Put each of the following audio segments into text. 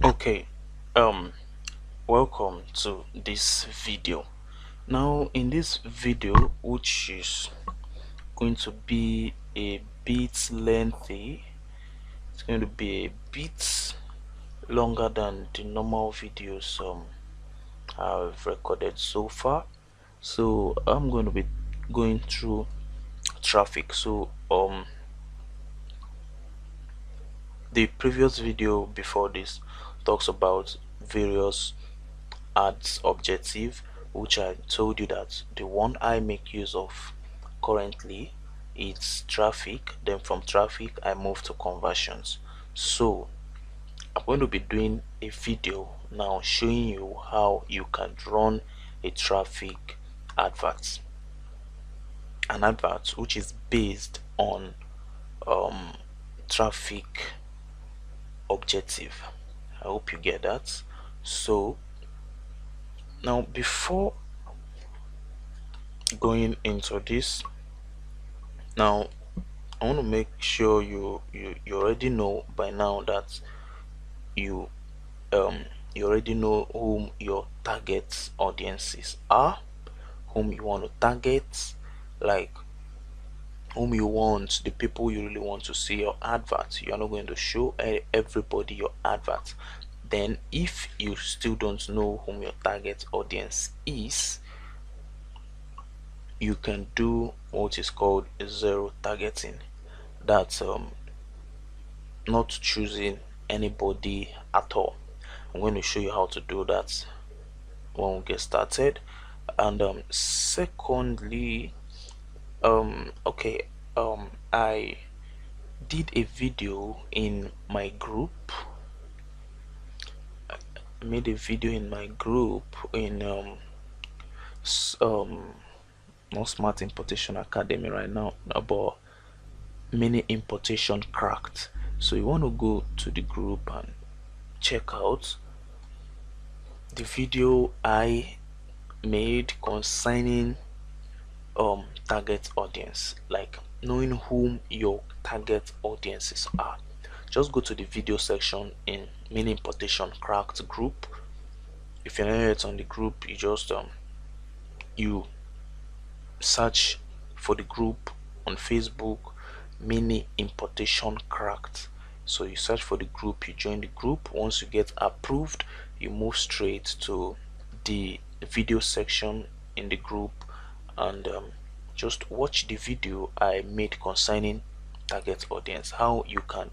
Okay, um welcome to this video. Now in this video, which is going to be a bit lengthy, it's going to be a bit longer than the normal videos I've recorded so far. So I'm going to be going through traffic. So the previous video before this talks about various ads objective, which I told you that the one I make use of currently is traffic. Then from traffic I move to conversions. So I'm going to be doing a video now showing you how you can run a traffic advert, an advert which is based on um traffic objective. I hope you get that. So now, before going into this, now I want to make sure you already know by now that you um you already know whom your target audiences are, whom you want to target, like whom you want, the people you really want to see your advert. You are not going to show everybody your advert. Then if you still don't know whom your target audience is, you can do what is called zero targeting. That's not choosing anybody at all. I'm going to show you how to do that when we get started. And secondly, okay, I did a video in my group. I made a video in my group in not Smart Importation Academy right now, but Mini Importation Cracked. So you want to go to the group and check out the video I made concerning target audience, like knowing whom your target audiences are. Just go to the video section in Mini Importation Cracked group. If you're not yet on the group, you just you search for the group on Facebook, Mini Importation Cracked. So you search for the group, you join the group. Once you get approved, you move straight to the video section in the group and just watch the video I made concerning target audience, how you can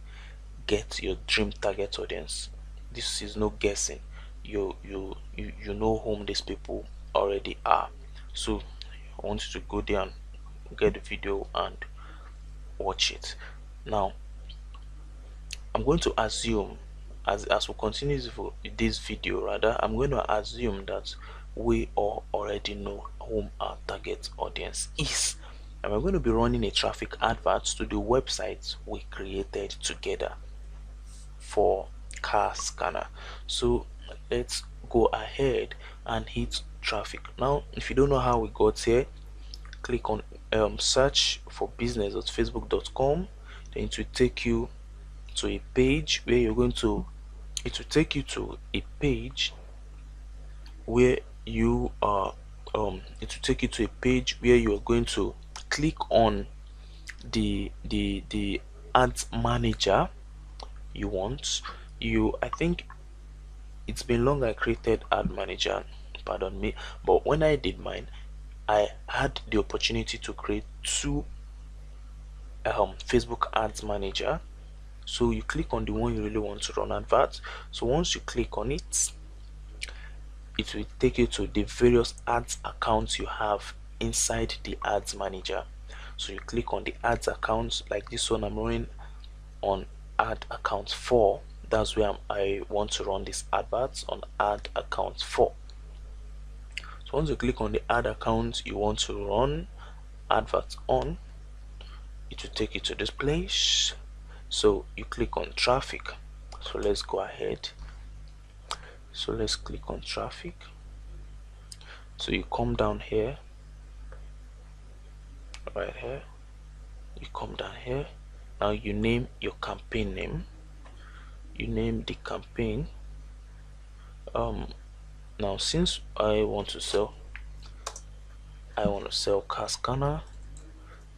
get your dream target audience. This is no guessing. You know whom these people already are. So I want you to go there and get the video and watch it. Now I'm going to assume, as we continue this video rather, I'm going to assume that we all already know whom our target audience is, and we're going to be running a traffic advert to the website we created together for car scanner. So let's go ahead and hit traffic. Now if you don't know how we got here, click on search for business.facebook.com. then it will take you to a page where you're going to it will take you to a page where you are it will take you to a page where you are going to click on the ads manager you want. I think it's been long I created ad manager, pardon me, but when I did mine, I had the opportunity to create two Facebook ads manager. So you click on the one you really want to run adverts. So once you click on it, it will take you to the various ads accounts you have inside the ads manager. So you click on the ads accounts, like this one I'm running on ad account 4. That's where I want to run this adverts, on ad account 4. So once you click on the ad account you want to run adverts on, it will take you to this place. So you click on traffic. So let's go ahead. So let's click on traffic. So you come down here, right here, you come down here. Now you name your campaign name, you name the campaign, um now since I want to sell car scanner,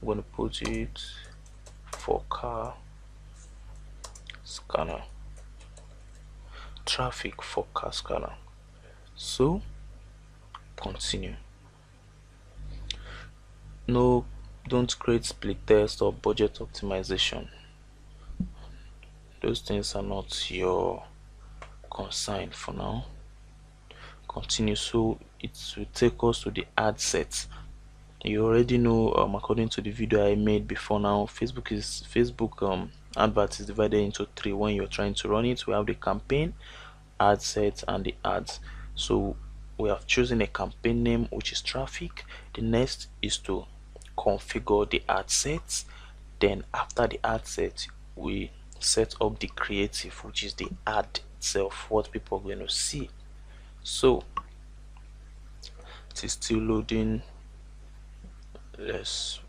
I'm going to put it for car scanner, traffic for car scanner. So continue. No, don't create split test or budget optimization. Those things are not your concern for now. Continue. So it will take us to the ad set. You already know, according to the video I made before, now Facebook advert is divided into three. When you're trying to run it, we have the campaign, ad set, and the ads. So we have chosen a campaign name, which is traffic. The next is to configure the ad set. Then after the ad set, we set up the creative, which is the ad itself, what people are going to see. So it is still loading. Let's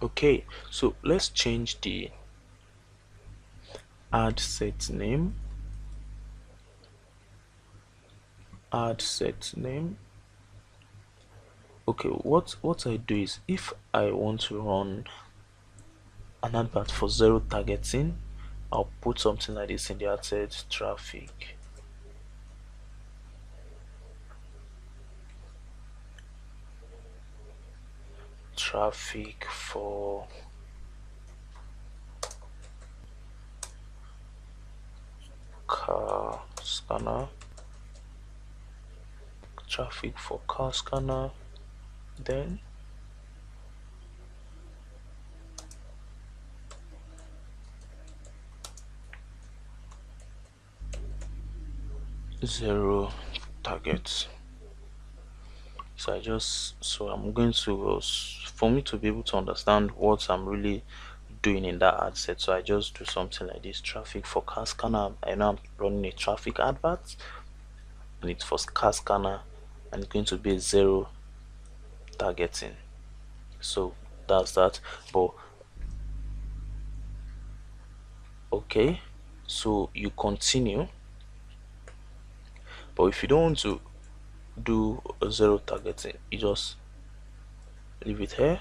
Okay, so let's change the ad set name. Okay, what I do is, if I want to run an advert for zero targeting, I'll put something like this in the ad set: traffic for car scanner, then zero targets. So I'm going to for me to be able to understand what I'm really doing in that ad set, so I just do something like this: traffic for car scanner. I know I'm running a traffic advert and it's for car scanner, and it's going to be zero targeting. So that's that. But okay, so you continue. But if you don't want to do a zero targeting, you just leave it here.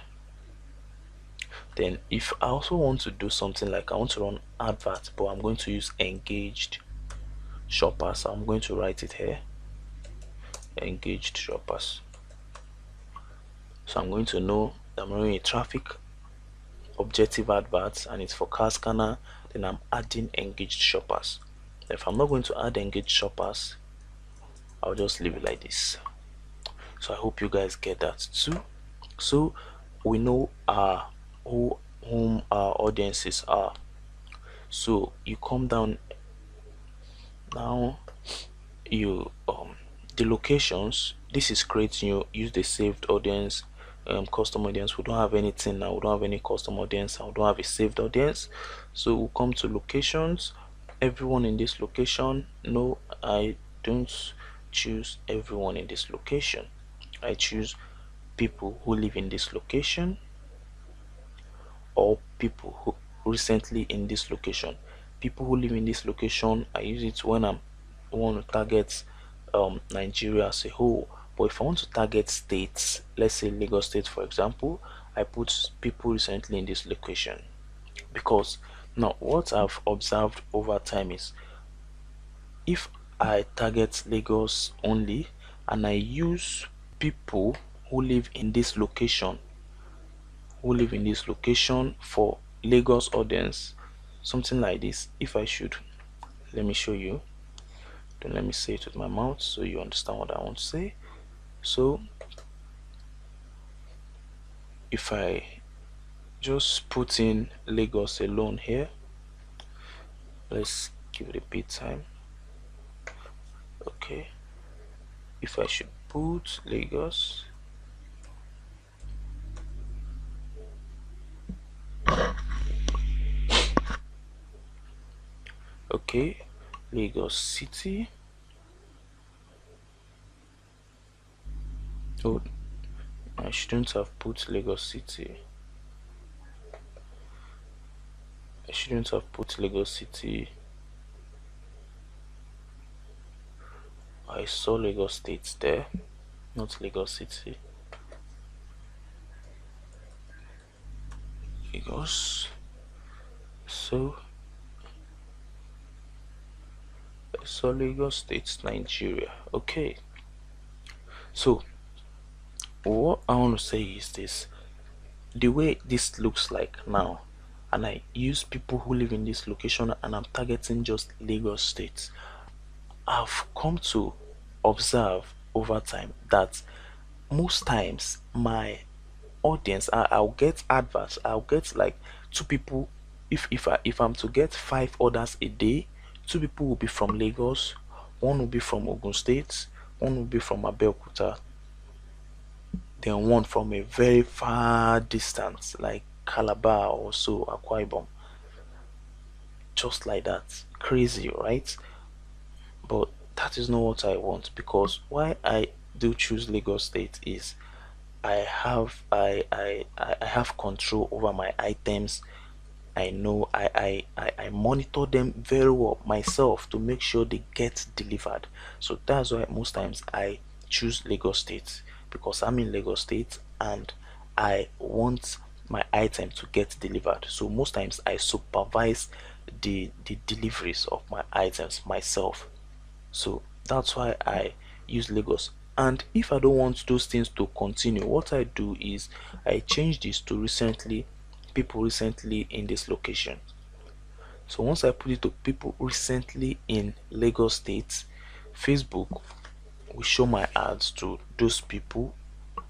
Then if I also want to do something like, I want to run advert, but I'm going to use engaged shoppers, I'm going to write it here: engaged shoppers. So I'm going to know that I'm running a traffic objective advert and it's for car scanner. Then I'm adding engaged shoppers. If I'm not going to add engaged shoppers, I'll just leave it like this. So I hope you guys get that too. So we know whom our audiences are. So you come down now, you the locations. This is creating, you use the saved audience, custom audience. We don't have anything now, we don't have any custom audience, and we don't have a saved audience. So we'll come to locations. Everyone in this location. No, I don't choose everyone in this location. I choose people who live in this location, or people who recently in this location. People who live in this location, I use it when I want to target Nigeria as a whole. But if I want to target states, let's say Lagos State for example, I put people recently in this location. Because now what I've observed over time is, if I target Lagos only and I use people who live in this location, for Lagos audience, something like this. If I should, let me show you, then let me say it with my mouth so you understand what I want to say. So if I just put in Lagos alone here, let's give it a bit time. Okay, if I should put Lagos, okay, Lagos City. Oh, I shouldn't have put Lagos City. I shouldn't have put Lagos City. I saw Lagos State there, not Lagos City. Lagos. So I saw Lagos State, Nigeria. Okay. So what I want to say is this: the way this looks like now, and I use people who live in this location, and I'm targeting just Lagos State. I've come to observe over time that most times my audience, I'll get adverts, I'll get like two people. If I'm to get five orders a day, two people will be from Lagos, one will be from Ogun State, one will be from Abeokuta, then one from a very far distance like Calabar or so, Akwa Ibom. Just like that. Crazy, right? But that is not what I want, because why I do choose Lagos State is I have control over my items. I know I monitor them very well myself to make sure they get delivered. So that's why most times I choose Lagos State, because I'm in Lagos State and I want my item to get delivered. So most times I supervise the deliveries of my items myself. So that's why I use Lagos. And if I don't want those things to continue, what I do is I change this to recently, people recently in this location. So once I put it to people recently in Lagos State, Facebook will show my ads to those people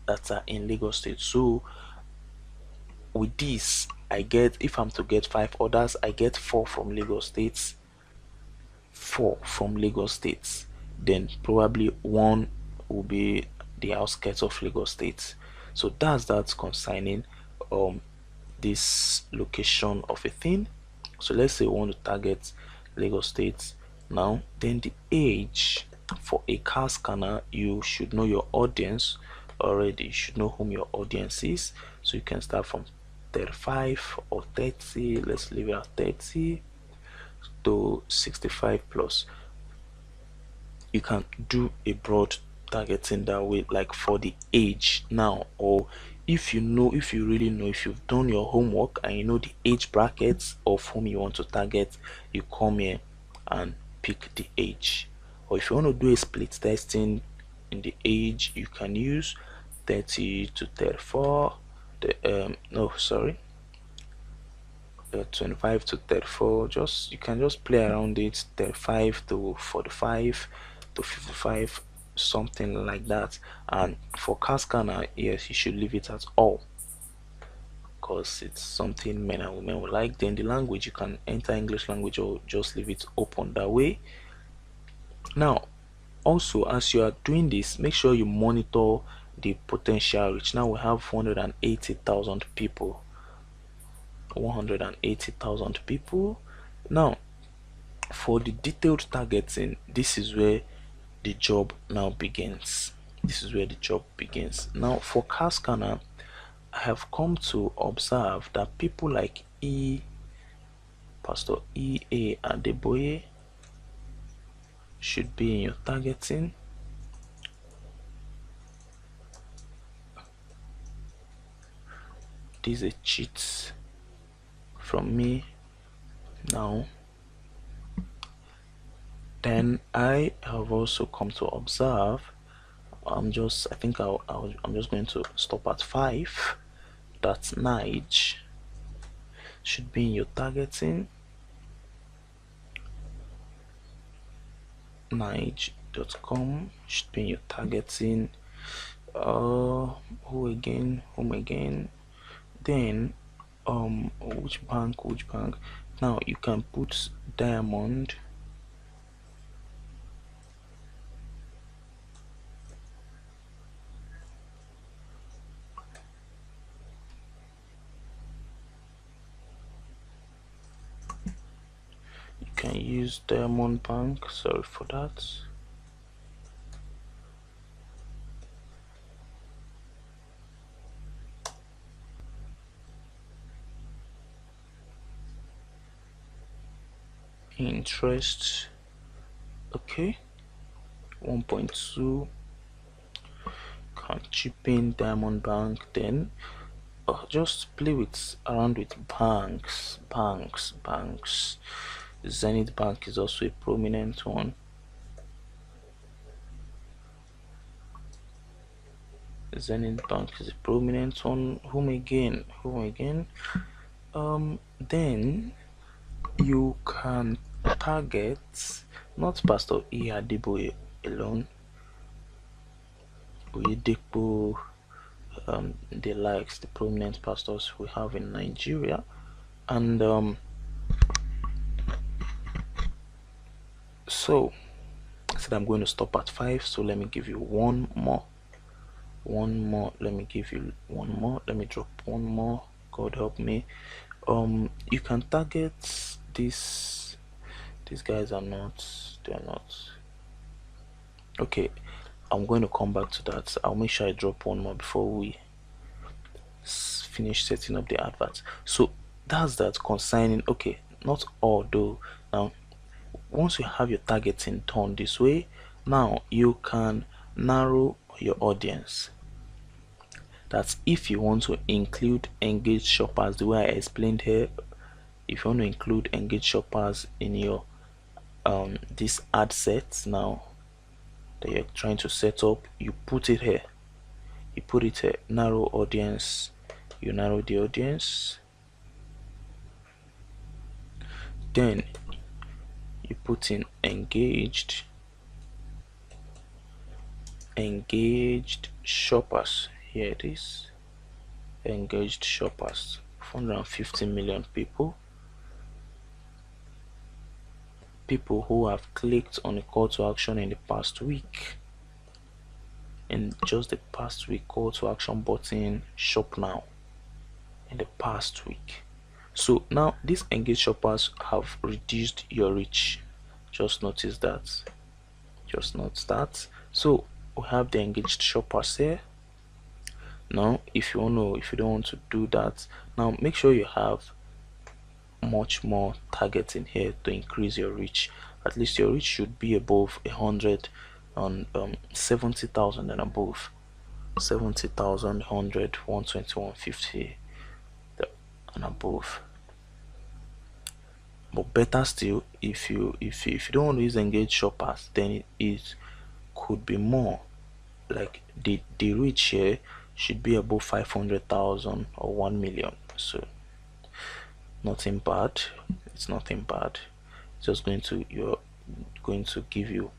that are in Lagos State. So with this, I get, if I'm to get five orders, I get four from Lagos State, four from Lagos State, then probably one will be the outskirts of Lagos State. So that's that concerning um this location of a thing. So let's say we want to target Lagos State now. Then the age for a car scanner, you should know your audience already. You should know whom your audience is. So you can start from 35 or 30. Let's leave it at 30 to 65 plus. You can do a broad targeting that way, like for the age now. Or if you know, if you really know, if you've done your homework and you know the age brackets of whom you want to target, you come here and pick the age. Or if you want to do a split testing in the age, you can use 30 to 34. The no, sorry, 25 to 34. Just, you can just play around it. 35 to 45 to 55, something like that. And for car scanner, yes, you should leave it at all, because it's something men and women will like. Then the language, you can enter English language or just leave it open that way. Now also, as you are doing this, make sure you monitor the potential reach. Now we have 180,000 people, 180,000 people. Now for the detailed targeting, this is where the job now begins. This is where the job begins. Now for car scanner, I have come to observe that people like Pastor E.A. Adeboye should be in your targeting. This is a cheat from me now. Then I have also come to observe, I think I'm just going to stop at 5, that Nige should be in your targeting. Nige.com should be in your targeting. Who again, whom again? Then which bank? Now you can put Diamond. You can use Diamond Bank. Sorry for that. interest. Okay, 1.2. Can chip in Diamond Bank. Then just play with around with banks. Zenith Bank is also a prominent one. Zenith Bank is a prominent one. Whom again? Then you can target not Pastor E. Adeboye alone, Oyedepo, the likes, the prominent pastors we have in Nigeria, and so I said I'm going to stop at 5. So let me give you one more. Let me give you one more. Let me drop one more. God help me. You can target this. These guys are not. They are not. Okay, I'm going to come back to that. I'll make sure I drop one more before we finish setting up the adverts. So that's that concerning. Okay, not all though. Now, once you have your targeting done this way, now you can narrow your audience. That's if you want to include engaged shoppers the way I explained here. If you want to include engaged shoppers in your this ad set now that you're trying to set up, you put it here. You put it here, narrow audience. You narrow the audience. Then you put in engaged shoppers. Here it is, engaged shoppers, 450 million people who have clicked on a call to action in the past week. In just the past week, call to action button, shop now, in the past week. So now these engaged shoppers have reduced your reach. Just notice that. Just note that. So we have the engaged shoppers here. Now if you don't want to do that, now make sure you have much more targeting here to increase your reach. At least your reach should be above 100 on 70,000 and above. 70,000, 100, 120, 150 and above. But better still, if you don't want to use engaged shoppers, then it could be more. Like the reach here should be above 500,000 or 1 million. So nothing bad. It's nothing bad. It's just you're going to give you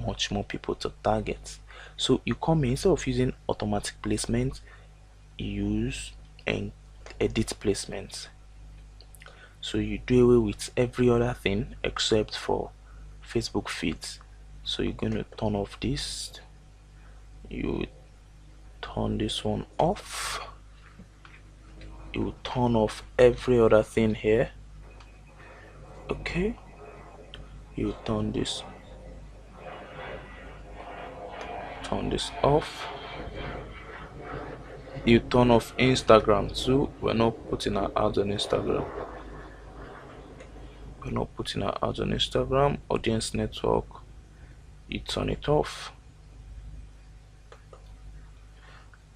much more people to target. So you come in, instead of using automatic placement, you use and edit placement. So you do away with every other thing except for Facebook feeds. So you're going to turn off this. You turn this one off. You turn off every other thing here. Okay, you turn this off. You turn off Instagram too. We're not putting our ads on Instagram. Audience network, you turn it off.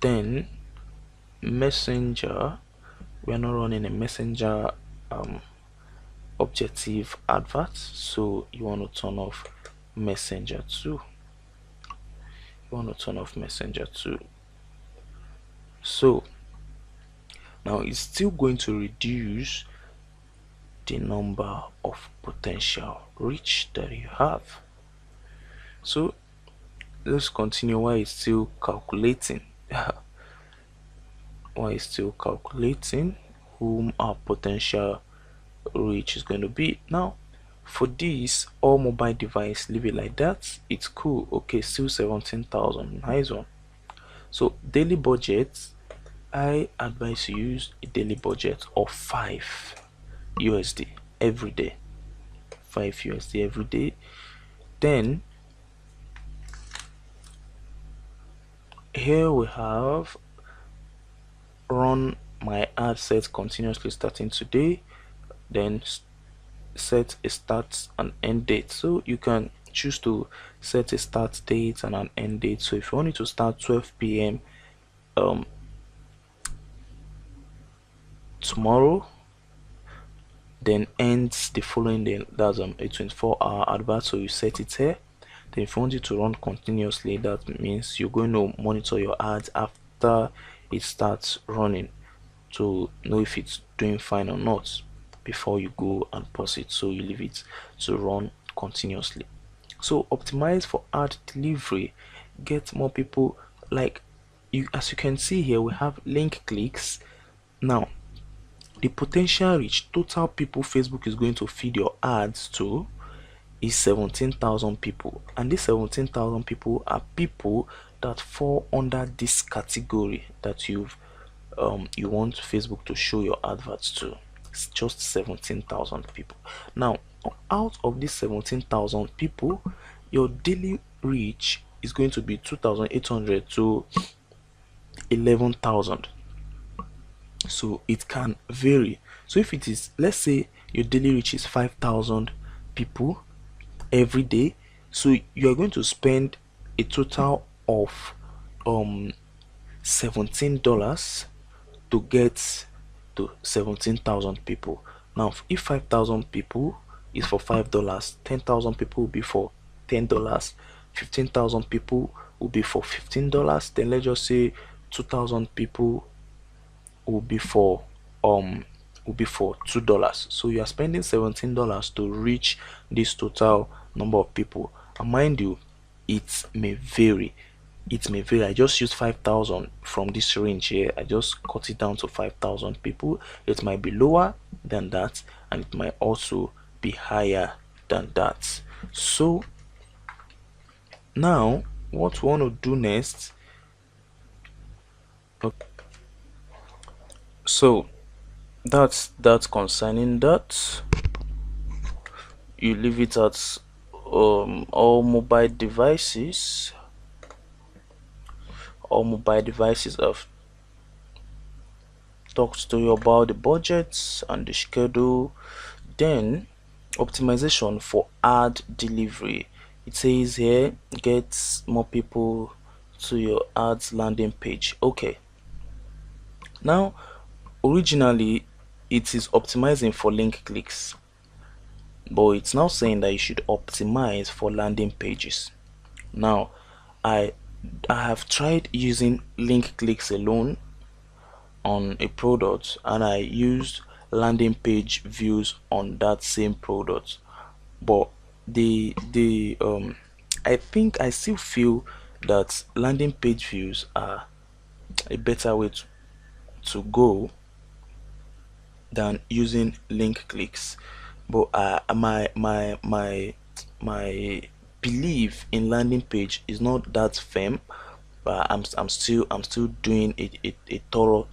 Then Messenger, we're not running a Messenger objective advert, so you want to turn off Messenger too. So now it's still going to reduce the number of potential reach that you have. So let's continue while it's still calculating. Whom our potential reach is going to be. Now for this, all mobile device, leave it like that. It's cool. Okay, still 17,000. Nice one. So daily budget, I advise you use a daily budget of 5 USD every day. 5 USD every day. Then here we have run my ad set continuously starting today, then set a start and end date. So you can choose to set a start date and an end date. So if you want it to start 12 p.m. Tomorrow, then ends the following day, that's a 24-hour advert. So you set it here. Then if you want it to run continuously, that means you're going to monitor your ads after it starts running to know if it's doing fine or not before you go and pause it. So you leave it to run continuously. So optimize for ad delivery, get more people. Like you, as you can see here, we have link clicks. Now the potential reach, total people Facebook is going to feed your ads to, is 17,000 people, and these 17,000 people are people that fall under this category that you want Facebook to show your adverts to. It's just 17,000 people. Now out of these 17,000 people, your daily reach is going to be 2,800 to 11,000. So it can vary. So if it is, let's say your daily reach is 5,000 people every day, so you are going to spend a total of $17 to get to 17,000 people. Now if 5,000 people is for $5, 10,000 people will be for $10, 15,000 people will be for $15, then let's just say 2,000 people will be for $2. So you are spending $17 to reach this total number of people. And mind you, it may vary. I just used 5,000 from this range here. I just cut it down to 5,000 people. It might be lower than that, and it might also be higher than that. So now what we want to do next, so that's concerning that. You leave it at all mobile devices. I've talked to you about the budgets and the schedule. Then optimization for ad delivery, it says here get more people to your ads landing page. Okay, now originally it is optimizing for link clicks, but it's now saying that you should optimize for landing pages. Now I have tried using link clicks alone on a product, and I used landing page views on that same product, but I think I still feel that landing page views are a better way to go than using link clicks. But my belief in landing page is not that firm, but I'm still doing a thorough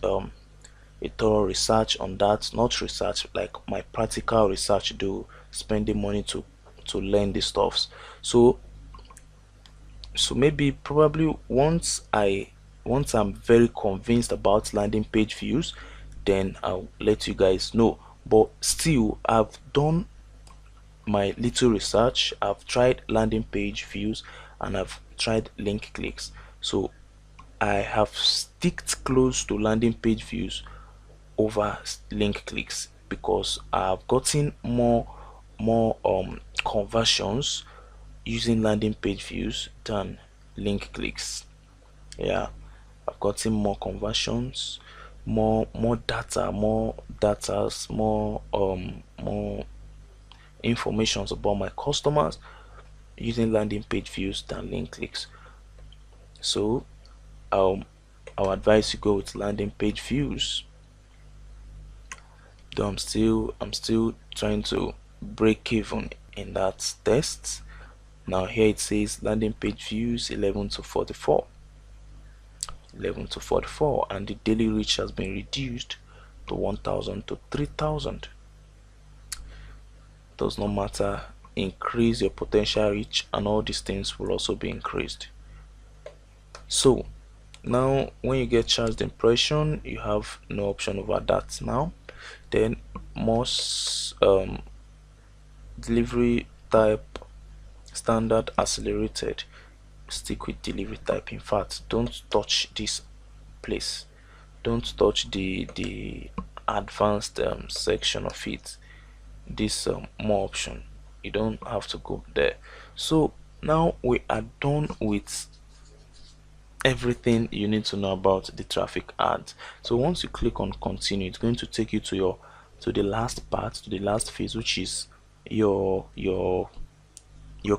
research on that. Not research like my practical research, do spending money to learn these stuffs. So maybe probably once I'm very convinced about landing page views, then I'll let you guys know. But still, I've done my little research. I've tried landing page views and I've tried link clicks. So I have sticked close to landing page views over link clicks because I've gotten more conversions using landing page views than link clicks. Yeah, I've gotten more conversions, more data, more informations about my customers using landing page views than link clicks. So I'll advise you go with landing page views. Though I'm still trying to break even in that test. Now here it says landing page views 11 to 44, and the daily reach has been reduced to 1,000 to 3,000. Does not matter, increase your potential reach and all these things will also be increased. So now when you get charged impression, you have no option over that now. Then most delivery type standard accelerated, stick with delivery type. In fact, don't touch this place, don't touch the advanced section of it, this more option. You don't have to go there. So now we are done with everything you need to know about the traffic ads. So once you click on continue, it's going to take you to the last part, to the last phase, which is your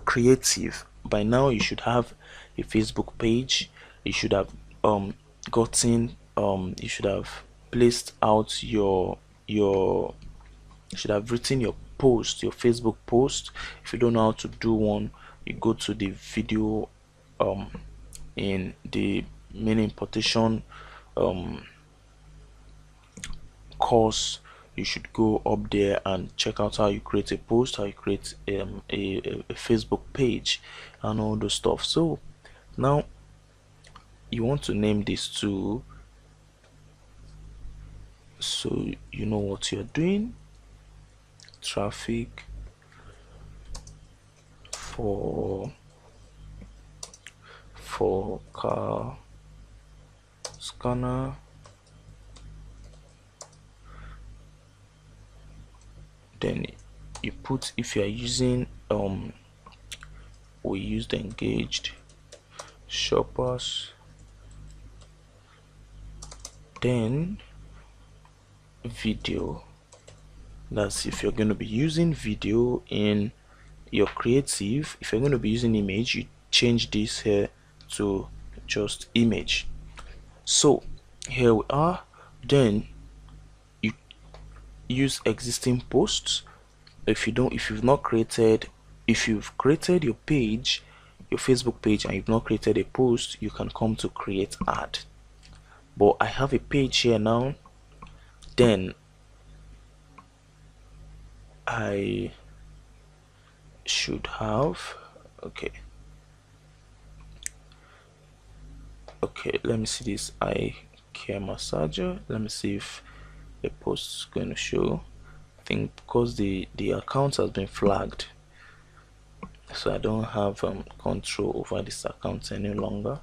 creative. By now you should have a Facebook page, you should have gotten you should have placed out your you should have written your post, your Facebook post. If you don't know how to do one, you go to the video in the main importation course. You should go up there and check out how you create a post, how you create a Facebook page, and all those stuff. So now you want to name this too, so you know what you're doing. Traffic for car scanner, then you put, if you are using we used engaged shoppers, then video. That's if you're going to be using video in your creative. If you're going to be using image, you change this here to just image. So here we are. Then you use existing posts. If you've created your page, your Facebook page, and you've not created a post, you can come to create ad. But I have a page here now, then I should have okay, let me see this eye care massager. Let me see if a post is going to show. I think because the account has been flagged, so I don't have control over this account any longer.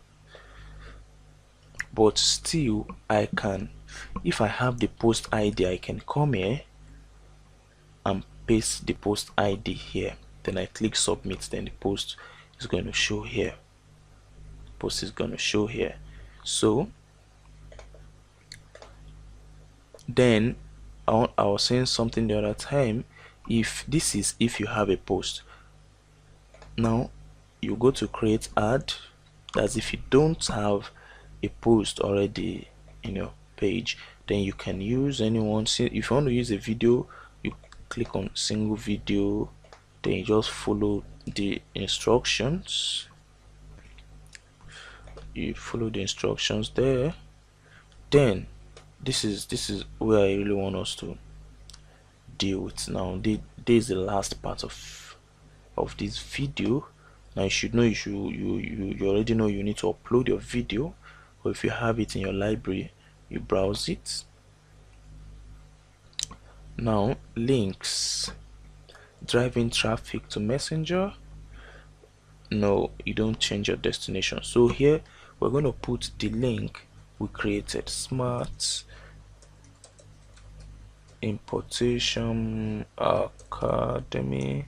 But still, I can, if I have the post ID, I can come here and paste the post ID here, then I click submit, then the post is going to show here. Post is going to show here. So then I was saying something the other time, if you have a post, now you go to create ad. That's if you don't have a post already in your page, then you can use anyone. If you want to use a video, you click on single video, then you just follow the instructions. You follow the instructions there. Then this is where I really want us to deal with now. This is the last part of this video. Now you should know, you already know you need to upload your video, or if you have it in your library, you browse it. Now links, driving traffic to Messenger. No, you don't change your destination. So here we're going to put the link we created, Smart Importation Academy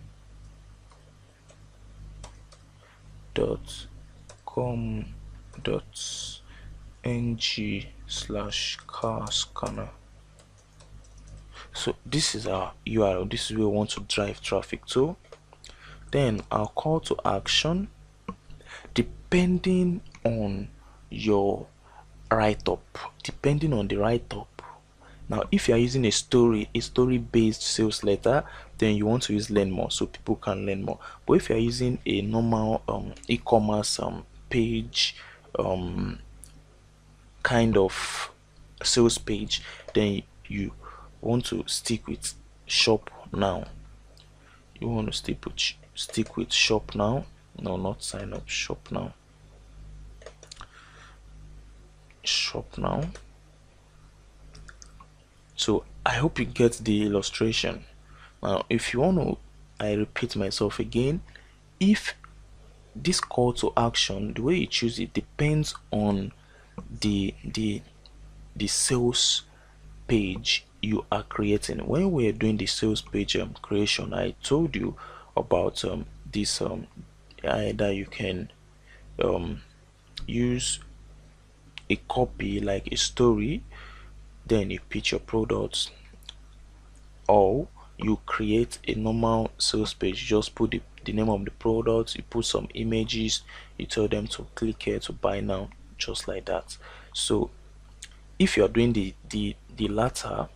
.com.ng/car scanner. So this is our URL. This is where we want to drive traffic to. Then our call to action, depending on your write-up, now if you are using a story based sales letter, then you want to use learn more, so people can learn more. But if you are using a normal e-commerce page, kind of sales page, then you want to stick with shop now. You want to stick with shop now. No, not sign up, shop now. Shop now. So I hope you get the illustration. Now if you want to I repeat myself again, if this call to action, the way you choose it depends on the sales page you are creating. When we're doing the sales page creation, I told you about this that you can um use a copy like a story, then you pitch your products, or you create a normal sales page. You just put the name of the product, you put some images, you tell them to click here to buy now, just like that. So if you're doing the latter,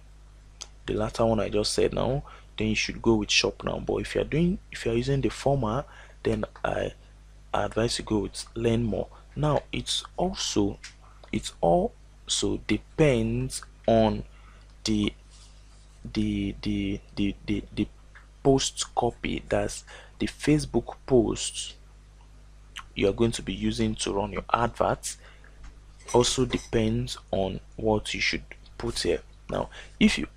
the latter one I just said now, then you should go with shop now. But if you're using the former, then I advise you go with learn more. Now it also depends on the the post copy. That's the Facebook posts you are going to be using to run your adverts. Also depends on what you should put here. Now if you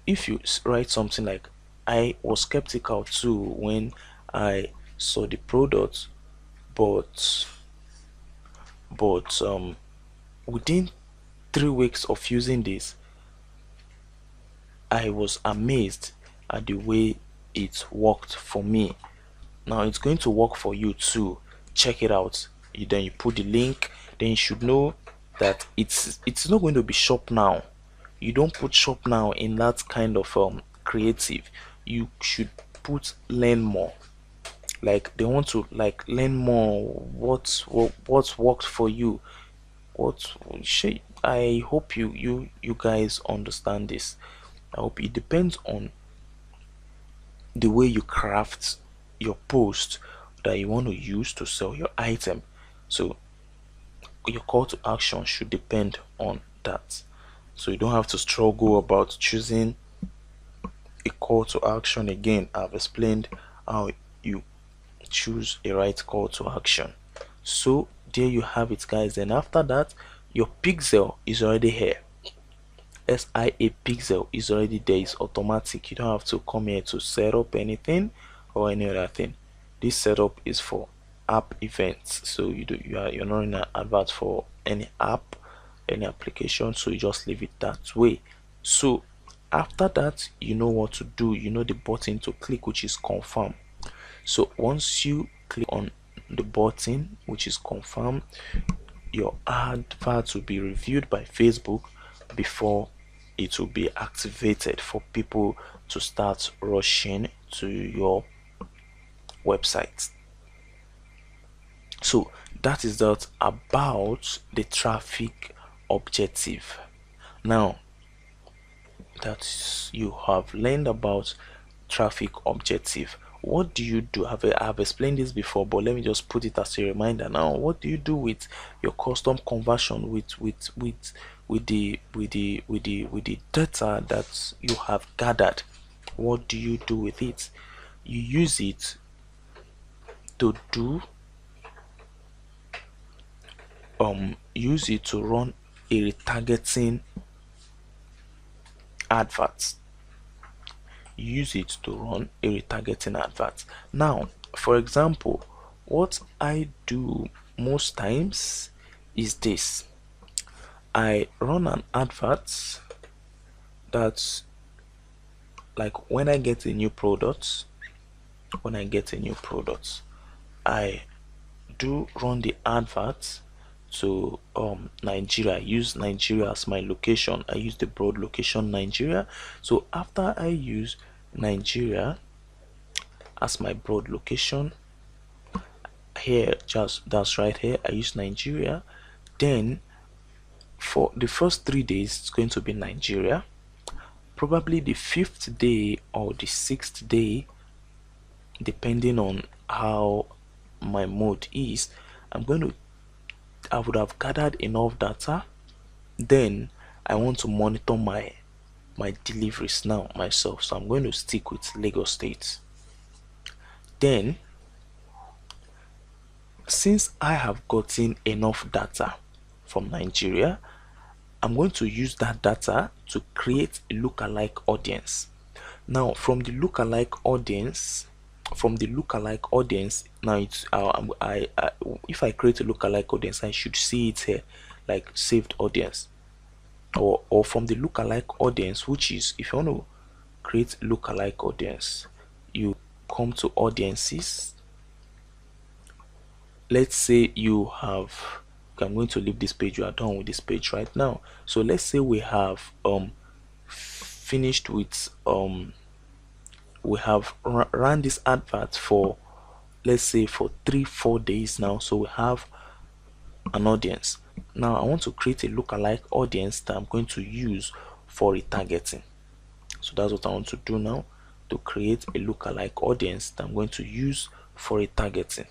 write something like, I was skeptical too when I saw the product, but within 3 weeks of using this, I was amazed at the way it worked for me. Now it's going to work for you too. Check it out. Then you put the link, then you should know that it's not going to be shop now. You don't put shop now in that kind of creative. You should put learn more. Like they want to like learn more, what's worked for you, what I hope you guys understand this. I hope it depends on the way you craft your post that you want to use to sell your item. So your call to action should depend on that. So you don't have to struggle about choosing a call to action. Again, I've explained how you choose a right call to action. So there you have it, guys. And after that, your pixel is already here. SIA pixel is already there. It's automatic. You don't have to come here to set up anything or any other thing. This setup is for app events. So you're not in an advert for any app, any application, so you just leave it that way. So after that, you know what to do. You know the button to click, which is confirm. So once you click on the button, which is confirm, your advert will be reviewed by Facebook before it will be activated for people to start rushing to your website. So that is that about the traffic objective. Now that you have learned about traffic objective, what do you do? I've explained this before, but let me just put it as a reminder now. What do you do with your custom conversion, with the data that you have gathered? What do you do with it? You use it to do use it to run a retargeting advert. Use it to run a retargeting advert. Now, for example, what I do most times is this. I run an advert that's like when I get a new product, I do run the advert to Nigeria. I use Nigeria as my location. I use the broad location Nigeria. So after I use Nigeria as my broad location, here, just that's right here, I use Nigeria. Then for the first 3 days it's going to be Nigeria. Probably the 5th day or the 6th day, depending on how my mode is, I would have gathered enough data. Then I want to monitor my deliveries now myself, so I'm going to stick with Lagos State. Then since I have gotten enough data from Nigeria, I'm going to use that data to create a lookalike audience. Now from the lookalike audience, from the lookalike audience. Now it's if I create a lookalike audience, I should see it here like saved audience, or from the lookalike audience, which is, if you want to create lookalike audience, you come to audiences. Let's say you have, okay, I'm going to leave this page. You are done with this page right now. So let's say we have finished with we have run this advert for, let's say, for 3-4 days now. So we have an audience. Now I want to create a lookalike audience that I'm going to use for retargeting. So that's what I want to do now, to create a lookalike audience that I'm going to use for retargeting.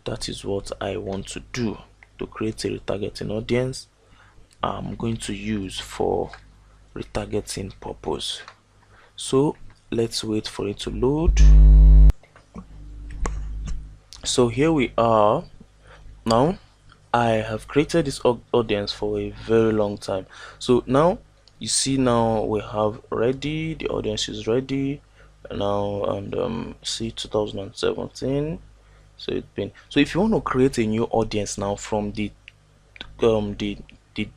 That is what I want to do, to create a retargeting audience I'm going to use for retargeting purpose. So let's wait for it to load. So here we are. Now I have created this audience for a very long time. So now you see, now we have ready, the audience is ready now, and see 2017. So it's been, so if you want to create a new audience now from the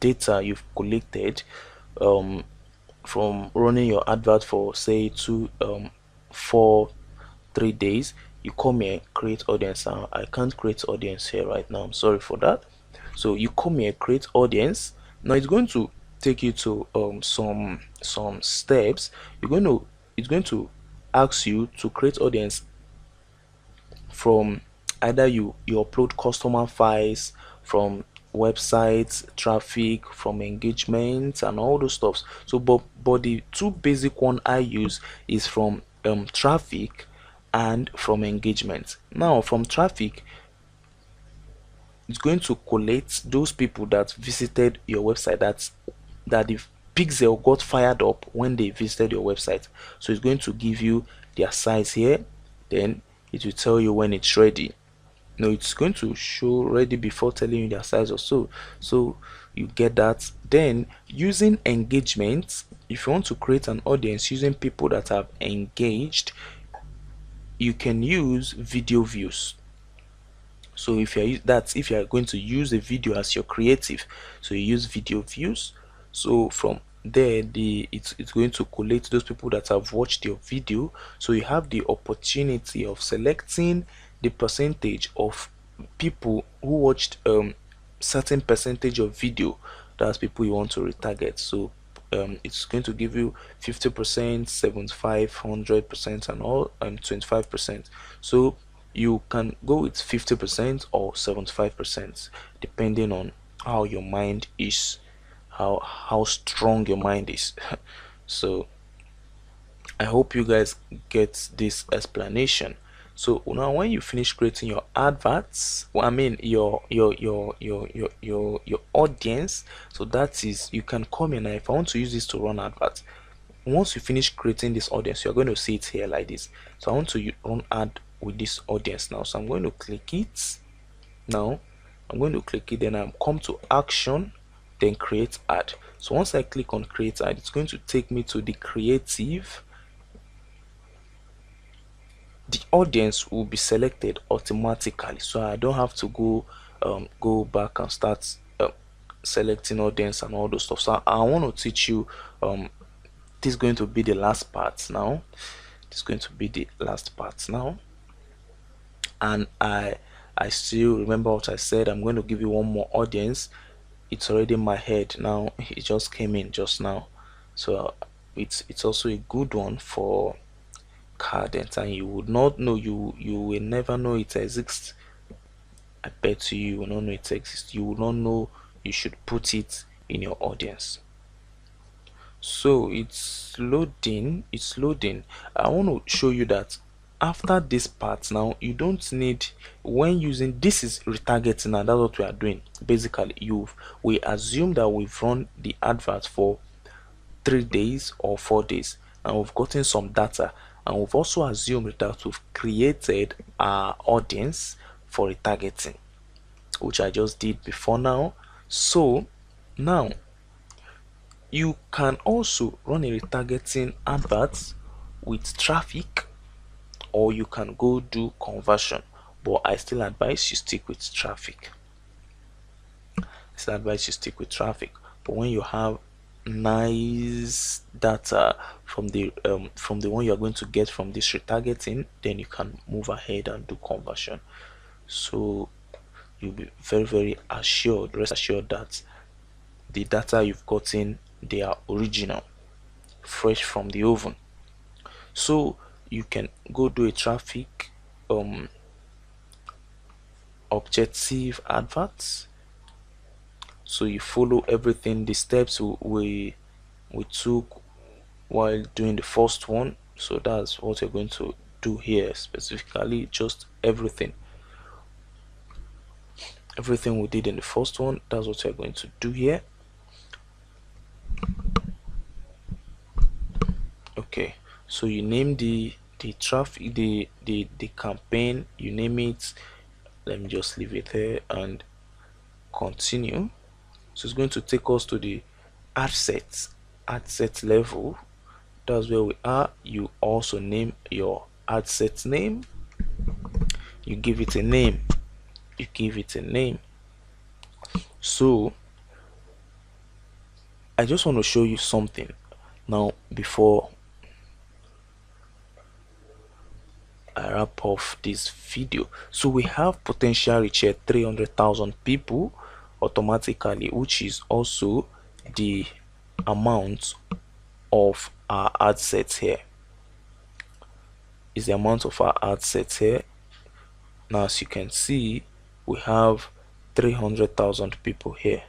data you've collected from running your advert for, say, 3 days, you come here, create audience. Now I can't create audience here right now, I'm sorry for that. So you come here, create audience. Now it's going to take you to some steps. It's going to ask you to create audience from either you upload customer files, from websites traffic, from engagement and all those stuffs. So but the two basic one I use is from traffic and from engagement. Now from traffic, it's going to collect those people that visited your website, that the pixel got fired up when they visited your website. So it's going to give you their size here, then it will tell you when it's ready. No, it's going to show ready before telling you their size or so. So you get that. Then using engagement, if you want to create an audience using people that have engaged, you can use video views. So if you are going to use a video as your creative, so you use video views. So from there, it's going to collate those people that have watched your video. So you have the opportunity of selecting the percentage of people who watched certain percentage of video. That's people you want to retarget. So it's going to give you 50%, 75, 100% and all, and 25%. So you can go with 50% or 75%, depending on how your mind is, how strong your mind is. So I hope you guys get this explanation. So now when you finish creating your adverts, well, I mean your audience, so that is, you can come in. Now if I want to use this to run adverts, once you finish creating this audience, you're going to see it here like this. So I want to run ad with this audience now, so I'm going to click it. Now I'm going to click it, then I'm come to action, then create ad. So once I click on create ad, it's going to take me to the creative. The audience will be selected automatically, so I don't have to go back and start selecting audience and all those stuff. So I want to teach you this is going to be the last part now. This is going to be the last part now, and I still remember what I said. I'm going to give you one more audience. It's already in my head now, it just came in just now. So it's also a good one for Cardent, and you would not know, you will never know it exists. I bet you will not know it exists. You will not know you should put it in your audience. So it's loading. I want to show you that after this part now, you don't need, when using this is retargeting, and that's what we are doing. Basically, we assume that we've run the advert for 3 days or 4 days, and we've gotten some data, and we've also assumed that we've created our audience for retargeting, which I just did before now. So now you can also run a retargeting advert with traffic or you can go do conversion, but I still advise you stick with traffic. But when you have nice data from the one you are going to get from this retargeting, then you can move ahead and do conversion. So you'll be very rest assured that the data you've gotten, they are original, fresh from the oven. So you can go do a traffic objective adverts. So you follow everything, the steps we took while doing the first one. So that's what you're going to do here, specifically just everything we did in the first one. That's what you're going to do here. Okay, so you name the traffic, the campaign, you name it. Let me just leave it there and continue. So it's going to take us to the ad set level. That's where we are. You also name your ad set name, you give it a name, So I just want to show you something now before I wrap off this video. So we have potential reach at 300,000 people automatically, which is also the amount of our ad sets here. Is the amount of our ad sets here. Now as you can see, we have 300,000 people here.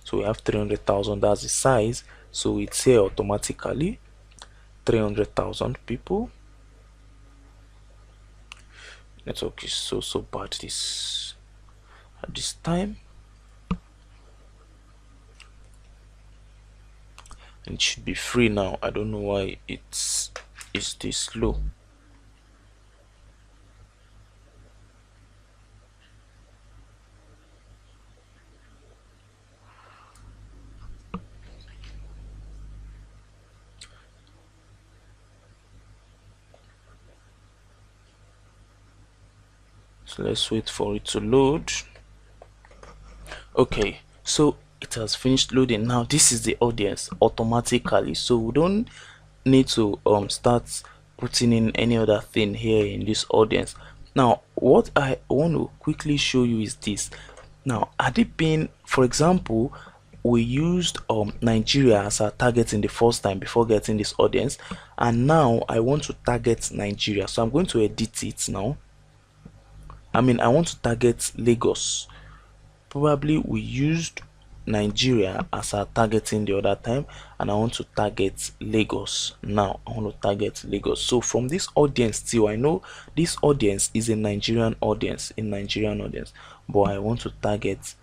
So we have 300,000, that's the size, so it's here automatically. 300,000 people. Network is so bad at this time, and it should be free now. I don't know why it's this slow. So let's wait for it to load. Okay, so it has finished loading. Now this is the audience automatically, so we don't need to start putting in any other thing here in this audience. Now what I want to quickly show you is this. Now had it been, for example, we used Nigeria as our target in the first time before getting this audience, and now I want to target Nigeria, so I'm going to edit it now. I want to target Lagos. Probably we used Nigeria as our targeting the other time, and I want to target Lagos now. I want to target Lagos. So from this audience still, I know this audience is a Nigerian audience, but I want to target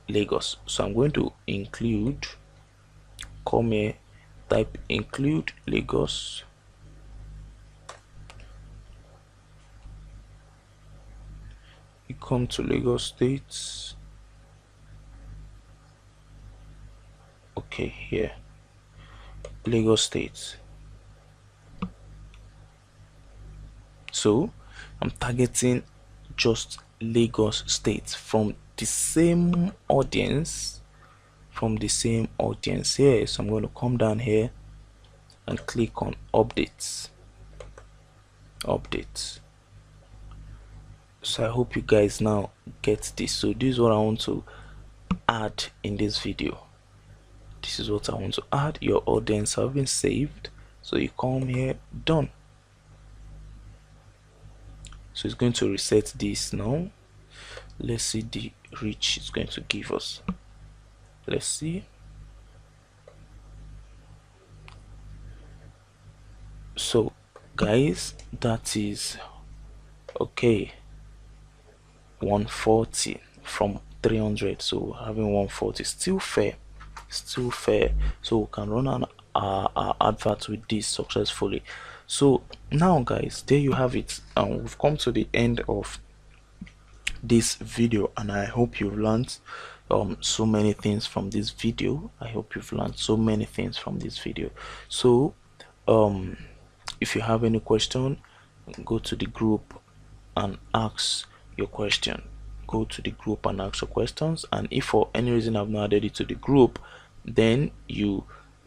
Lagos. So I'm going to include, come here, type include Lagos. You come to Lagos State. Okay, here, Lagos State. So I'm targeting just Lagos State from the same audience, here. So I'm going to come down here and click on updates. So I hope you guys now get this. So this is what I want to add in this video. Your audience have been saved, so you come here, done. So it's going to reset this now. Let's see the reach it's going to give us. Let's see. So guys, that is okay. 140 from 300, so having 140 still fair, so we can run an advert with this successfully. So now guys, there you have it, and we've come to the end of this video, and I hope you've learned so many things from this video. So if you have any question, go to the group and ask your question. Go to the group and ask your questions, and if for any reason I've not added it to the group, then you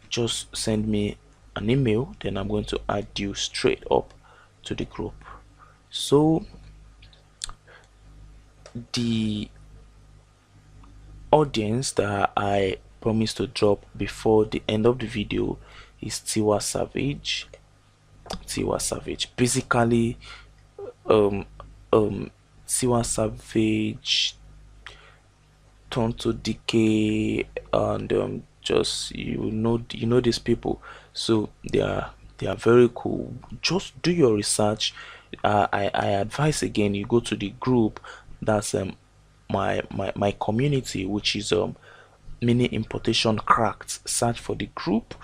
just send me an email, then I'm going to add you straight up to the group. So the audience that I promised to drop before the end of the video is Tiwa Savage. Tiwa Savage, basically, um Tiwa Savage, Tonto Decay, and just you know these people, so they are very cool. Just do your research. I advise again, you go to the group. That's my community, which is mini importation cracked. Search for the group,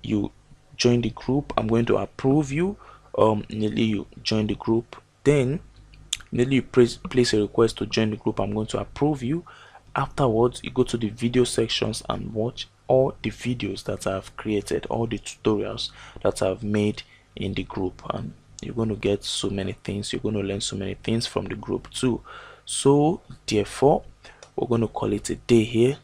you join the group. I'm going to approve you. Nearly you join the group, then nearly you place a request to join the group. I'm going to approve you. Afterwards, you go to the video sections and watch all the videos that I've created, all the tutorials that I've made in the group, and you're going to get so many things. You're going to learn so many things from the group too. So therefore, we're going to call it a day here.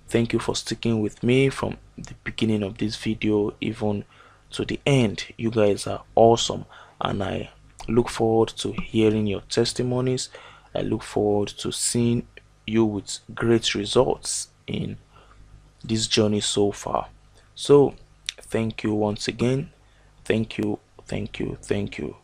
Thank you for sticking with me from the beginning of this video even to the end. You guys are awesome, and I look forward to hearing your testimonies. I look forward to seeing you with great results in this journey so far. So thank you once again. Thank you, thank you, thank you.